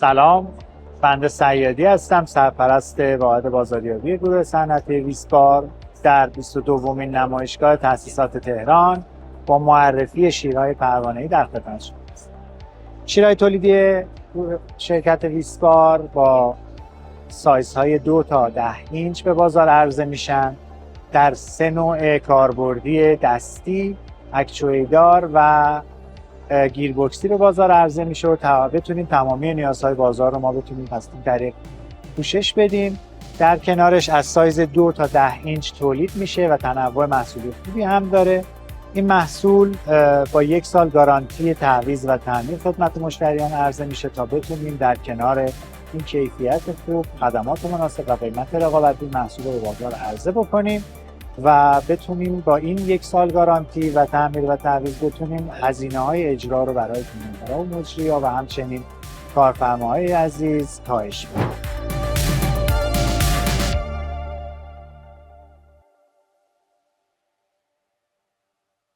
سلام، بنده سیادی هستم، سرپرست واحد بازاریابی گروه صنعتی ویسپار در 22مین نمایشگاه تأسیسات تهران با معرفی شیرهای پروانه‌ای در خدمت شما است. شیرهای تولیدی شرکت ویسپار با سایزهای 2 تا 10 اینچ به بازار عرضه میشن در 3 نوع کاربردی دستی، اکچویدار و گیربکسی به بازار عرضه میشه تا بتونیم تمامی نیازهای بازار رو ما بتونیم از این طریق پوشش بدیم. در کنارش از سایز 2 تا 10 اینچ تولید میشه و تنوع محصولی خوبی هم داره. این محصول با 1 سال گارانتی تعویض و تعمیر خدمت مشتریان عرضه میشه تا بتونیم در کنار این کیفیت خوب، خدمات مناسب و قیمت رقابتی محصول رو به بازار عرضه بکنیم و بتونیم با این 1 سال گارانتی و تعمیر و تعویض بتونیم هزینه‌های اجرا رو برای کننده‌ها و مجری‌ها و همچنین کارفرماهای عزیز کاهش بدیم.